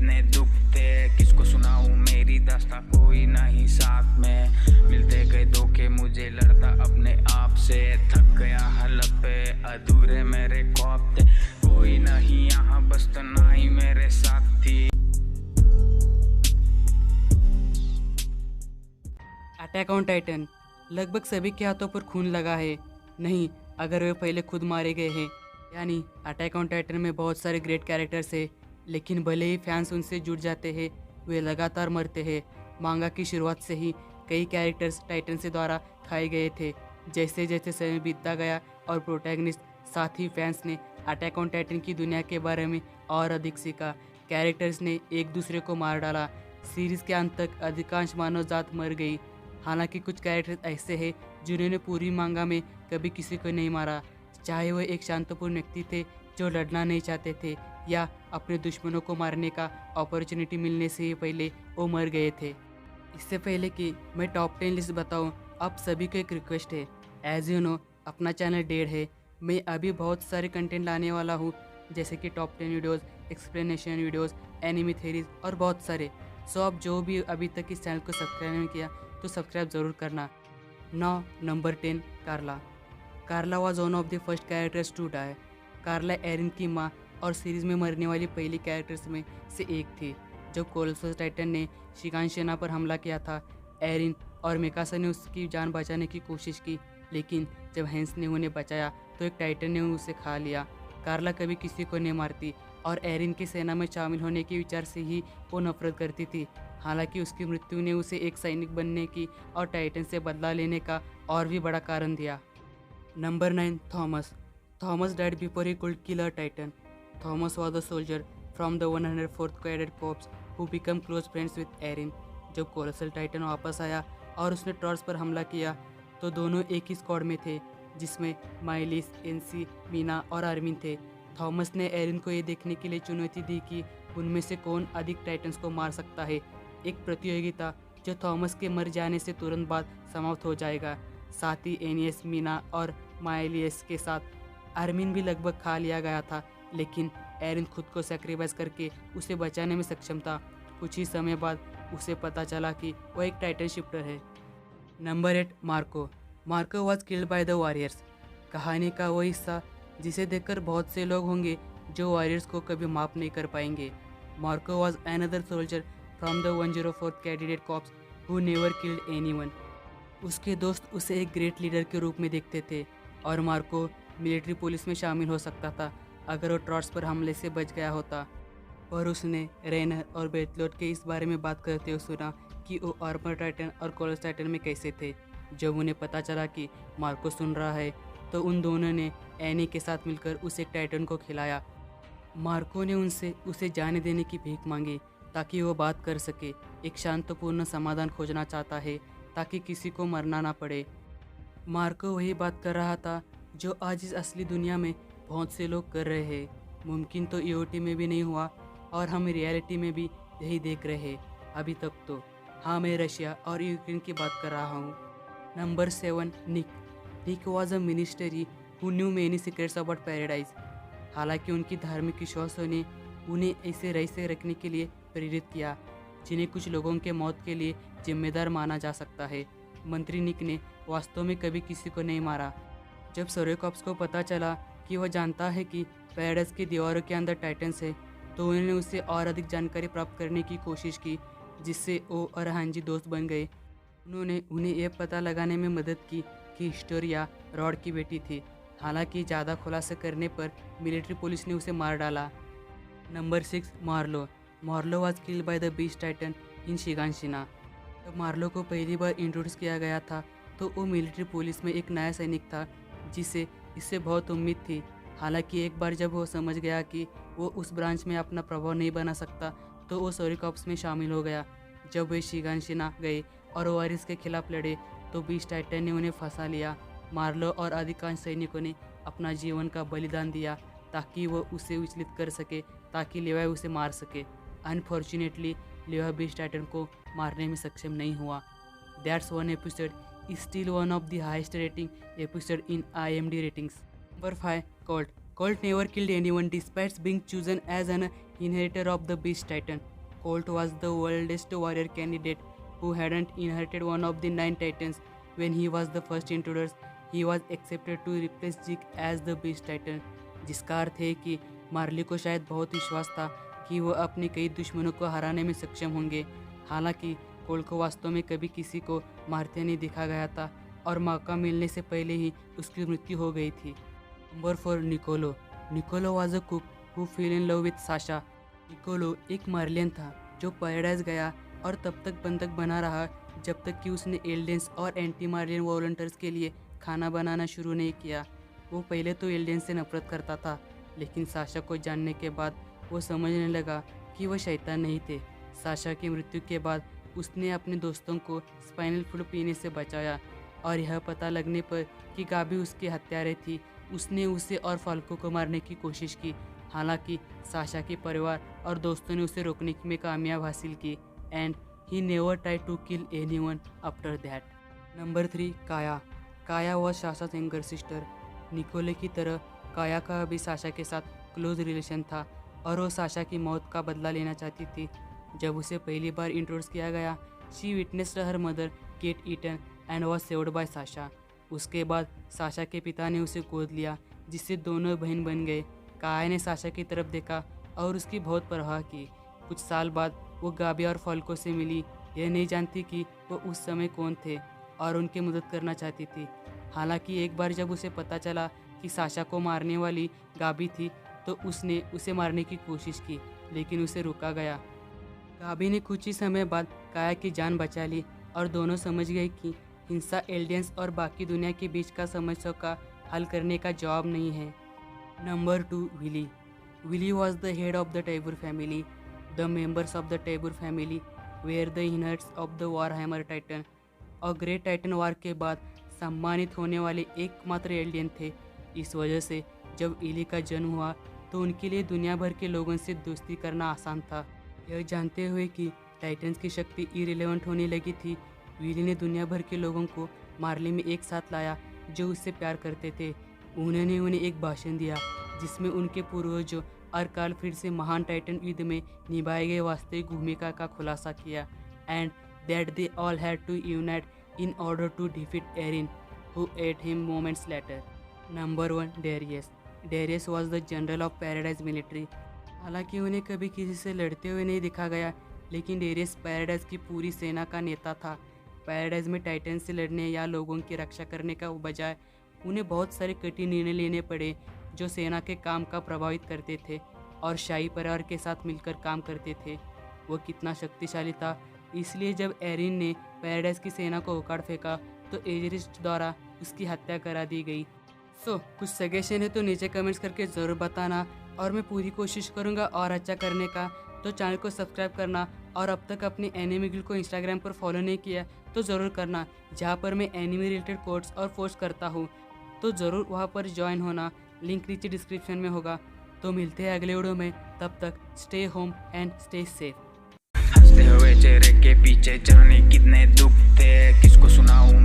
कितने दुख थे, किसको सुनाऊं मेरी दास्तां, कोई नहीं साथ में। मिलते गए धोखे, मुझे लड़ता अपने आप से। थक गया हालत पे, अधूरे मेरे ख्वाब थे। कोई नहीं यहाँ, बस तन्हाई मेरे साथ थी। अटैक ऑन टाइटन लगभग सभी के हाथों पर खून लगा है, नहीं अगर वे पहले खुद मारे गए हैं। यानी अटैक ऑन टाइटन में बहुत सारे ग्रेट कैरेक्टर्स हैं, लेकिन भले ही फैंस उनसे जुड़ जाते हैं, वे लगातार मरते हैं। मांगा की शुरुआत से ही कई कैरेक्टर्स टाइटन से द्वारा खाए गए थे। जैसे जैसे समय बीतता गया और प्रोटैगनिस्ट, साथ ही फैंस ने अटैक ऑन टाइटन की दुनिया के बारे में और अधिक सीखा। कैरेक्टर्स ने एक दूसरे को मार डाला। सीरीज़ के अंत तक अधिकांश मानव जात मर गई। हालांकि कुछ कैरेक्टर ऐसे हैं जिन्होंने पूरी मांगा में कभी किसी को नहीं मारा, चाहे वह एक शांतपूर्ण व्यक्ति थे जो लड़ना नहीं चाहते थे, या अपने दुश्मनों को मारने का अपॉर्चुनिटी मिलने से ही पहले वो मर गए थे। इससे पहले कि मैं टॉप 10 लिस्ट बताऊं, आप सभी को एक रिक्वेस्ट है। एज यू नो, अपना चैनल डेढ़ है। मैं अभी बहुत सारे कंटेंट लाने वाला हूँ, जैसे कि top 10 videos, explanation videos, enemy theories और बहुत सारे। सो आप जो भी अभी तक इस चैनल को सब्सक्राइब नहीं किया तो सब्सक्राइब ज़रूर करना। Now number 10, Carla. Carla was one of the first characters to die. Carla Erin की माँ और सीरीज़ में मरने वाली पहली कैरेक्टर्स में से एक थी। जब कोलोसस टाइटन ने शिगानशना पर हमला किया था, एरिन और मिकासा ने उसकी जान बचाने की कोशिश की, लेकिन जब हैंस ने उन्हें बचाया तो एक टाइटन ने उसे खा लिया। कार्ला कभी किसी को नहीं मारती और एरिन की सेना में शामिल होने के विचार से ही वो नफरत करती थी। हालांकि उसकी मृत्यु ने उसे एक सैनिक बनने की और टाइटन से बदला लेने का और भी बड़ा कारण दिया। Number 9, Thomas. Thomas died before he could kill a Titan. Thomas was a soldier from the 104th Cadet Corps who became close friends with Erin. जब कोलोसल टाइटन वापस आया और उसने ट्रॉर्स पर हमला किया, तो दोनों एक ही स्क्वाड में थे, जिसमें माइलिस, एनसी, मीना और आर्मिन थे। थॉमस ने एरिन को ये देखने के लिए चुनौती दी कि उनमें से कौन अधिक टाइटन्स को मार सकता है। एक प्रतियोगिता जो थॉमस के मर जाने से तुरंत बाद समाप्त हो जाएगा। साथ ही एनियस, मीना और माइलियस के साथ आर्मिन भी लगभग खा लिया गया था, लेकिन एरिन खुद को सेक्रीफाइस करके उसे बचाने में सक्षम था। कुछ ही समय बाद उसे पता चला कि वह एक टाइटन शिफ्टर है। Number 8, Marco. Marco was killed by the warriors. कहानी का वो हिस्सा जिसे देखकर बहुत से लोग होंगे जो वॉरियर्स को कभी माफ़ नहीं कर पाएंगे। Marco was another soldier from the 104th cadet corps who never killed anyone. उसके दोस्त उसे एक ग्रेट लीडर के रूप में देखते थे और मार्को मिलिट्री पुलिस में शामिल हो सकता था अगर वो ट्रॉट्स पर हमले से बच गया होता। पर उसने रेनर और बेथलोट के इस बारे में बात करते हुए सुना कि वो आर्मर टाइटन और कोलोस टाइटन में कैसे थे। जब उन्हें पता चला कि मार्को सुन रहा है, तो उन दोनों ने एनी के साथ मिलकर उस एक टाइटन को खिलाया। मार्को ने उनसे उसे जाने देने की भीख मांगी ताकि वो बात कर सके। एक शांतिपूर्ण समाधान खोजना चाहता है ताकि किसी को मरना ना पड़े। मार्को वही बात कर रहा था जो आज इस असली दुनिया में बहुत से लोग कर रहे हैं। मुमकिन तो ईओटी में भी नहीं हुआ और हम रियलिटी में भी यही देख रहे हैं अभी तक तो। हाँ, मैं रशिया और यूक्रेन की बात कर रहा हूँ। Number 7, Nick. Nick was a ministry who knew many secrets about paradise. हालांकि उनकी धार्मिक विश्वासों ने उन्हें ऐसे रहस्य रखने के लिए प्रेरित किया जिन्हें कुछ लोगों के मौत के लिए जिम्मेदार माना जा सकता है। मंत्री निक ने वास्तव में कभी किसी को नहीं मारा। जब सोरेकॉप्स को पता चला कि वह जानता है कि पैराडाइज की दीवारों के अंदर टाइटन्स है, तो उन्होंने उससे और अधिक जानकारी प्राप्त करने की कोशिश की, जिससे वो और हांजी दोस्त बन गए। उन्होंने उन्हें यह पता लगाने में मदद की कि हिस्टोरिया रॉड की बेटी थी। हालांकि ज़्यादा खुलासा करने पर मिलिट्री पुलिस ने उसे मार डाला। Number 6, Marlo. Marlo was killed by the Beast Titan in Shiganshina. जब मार्लो को पहली बार इंट्रोड्यूस किया गया था, तो वो मिलिट्री पुलिस में एक नया सैनिक था जिसे इससे बहुत उम्मीद थी। हालांकि एक बार जब वो समझ गया कि वो उस ब्रांच में अपना प्रभाव नहीं बना सकता, तो वो सोरेकॉप्स में शामिल हो गया। जब वे शिगानशिना गए और वॉरियर्स के खिलाफ लड़े, तो बीस्ट टाइटन ने उन्हें फंसा लिया। मार्लो और अधिकांश सैनिकों ने अपना जीवन का बलिदान दिया ताकि वो उसे विचलित कर सके, ताकि लेवाई उसे मार सके। अनफॉर्चुनेटली लेवा बीस्ट टाइटन को मारने में सक्षम नहीं हुआ। That's one episode is still one of the highest rating episode in IMDb ratings. Number 5, Colt. Colt never killed anyone despite being chosen as an inheritor of the Beast Titan. Colt was the oldest warrior candidate who hadn't inherited one of the 9 titans. When he was the first introduced, he was accepted to replace Zeke as the Beast Titan, जिसका अर्थ है कि Marley को शायद बहुत विश्वास था कि वह अपने कई दुश्मनों को हराने में सक्षम होंगे। हालांकि कोल्ट को वास्तव में कभी किसी को मारते नहीं देखा गया था और मौका मिलने से पहले ही उसकी मृत्यु हो गई थी। Number 4, Niccolo. Niccolo was a cook who fell in love with Sasha. Niccolo एक मार्लियन था जो पैराडाइज गया और तब तक बंधक बना रहा जब तक कि उसने एल्डेंस और एंटी मार्लियन वॉलंटियर्स के लिए खाना बनाना शुरू नहीं किया। वो पहले तो एल्डेंस से नफरत करता था, लेकिन साशा को जानने के बाद वो समझने लगा कि वह शैतान नहीं थे। साशा की मृत्यु के बाद उसने अपने दोस्तों को स्पाइनल फ्लू पीने से बचाया और यह पता लगने पर कि गाबी उसकी हत्यारे थी, उसने उसे और फाल्को को मारने की कोशिश की। हालांकि साशा के परिवार और दोस्तों ने उसे रोकने में कामयाब हासिल की and he never try to kill anyone after that. Number 3, Kaya. Kaya was Sasha's younger sister. Niccolo की तरह काया का भी साशा के साथ क्लोज रिलेशन था और वो साशा की मौत का बदला लेना चाहती थी। जब उसे पहली बार इंट्रोड्यूस किया गया, she witnessed her mother get eaten and was saved by Sasha. उसके बाद साशा के पिता ने उसे गोद लिया, जिससे दोनों बहन बन गए। काया ने साशा की तरफ देखा और उसकी बहुत परवाह की। कुछ साल बाद वो गाबी और फाल्को से मिली, यह नहीं जानती कि वो उस समय कौन थे और उनकी मदद करना चाहती थी। हालांकि एक बार जब उसे पता चला कि साशा को मारने वाली गाबी थी तो उसने उसे मारने की कोशिश की, लेकिन उसे रोका गया। गाबी ने कुछ ही समय बाद काया की जान बचा ली और दोनों समझ गए कि हिंसा एल्डियंस और बाकी दुनिया के बीच का समस्या का हल करने का जवाब नहीं है। Number 2, Willy. Willy was the head of the Tybur family. The members of the Tybur family were the inherits of the Warhammer Titan और ग्रेट टाइटन वार के बाद सम्मानित होने वाले एकमात्र एलियन थे। इस वजह से जब इली का जन्म हुआ तो उनके लिए दुनिया भर के लोगों से दोस्ती करना आसान था। यह जानते हुए कि टाइटन्स की शक्ति इरेलेवेंट होने लगी थी, विली ने दुनिया भर के लोगों को मार्ली में एक साथ लाया जो उससे प्यार करते थे। उन्होंने उन्हें एक भाषण दिया जिसमें उनके पूर्वजों और काल फिर से महान टाइटन युद्ध में निभाए गए वास्तविक भूमिका का खुलासा किया and that they all had to unite in order to defeat Erin, who ate him moments later. Number 1, Darius. Darius was the general of Paradise military. हालांकि उन्हें कभी किसी से लड़ते हुए नहीं देखा गया, लेकिन डेरियस पैराडाइज की पूरी सेना का नेता था। पैराडाइज में टाइटन से लड़ने या लोगों की रक्षा करने का बजाय उन्हें बहुत सारे कठिन निर्णय लेने पड़े जो सेना के काम का प्रभावित करते थे और शाही परिवार के साथ मिलकर काम करते थे। वो कितना शक्तिशाली था, इसलिए जब एरिन ने पैराडाइज की सेना को उखाड़ फेंका तो एजरिस्ट द्वारा उसकी हत्या करा दी गई। कुछ सजेशन है तो नीचे कमेंट्स करके ज़रूर बताना और मैं पूरी कोशिश करूँगा और अच्छा करने का। तो चैनल को सब्सक्राइब करना और अब तक अपने एनिमे गिल्ड को इंस्टाग्राम पर फॉलो नहीं किया तो ज़रूर करना, जहाँ पर मैं एनिमे रिलेटेड कोट्स और पोस्ट करता हूँ, तो ज़रूर वहाँ पर ज्वाइन होना। लिंक नीचे डिस्क्रिप्शन में होगा। तो मिलते हैं अगले वीडियो में, तब तक stay home and stay safe. हंसते हुए चेहरे के पीछे जाने कितने दुख थे, किसको सुनाऊं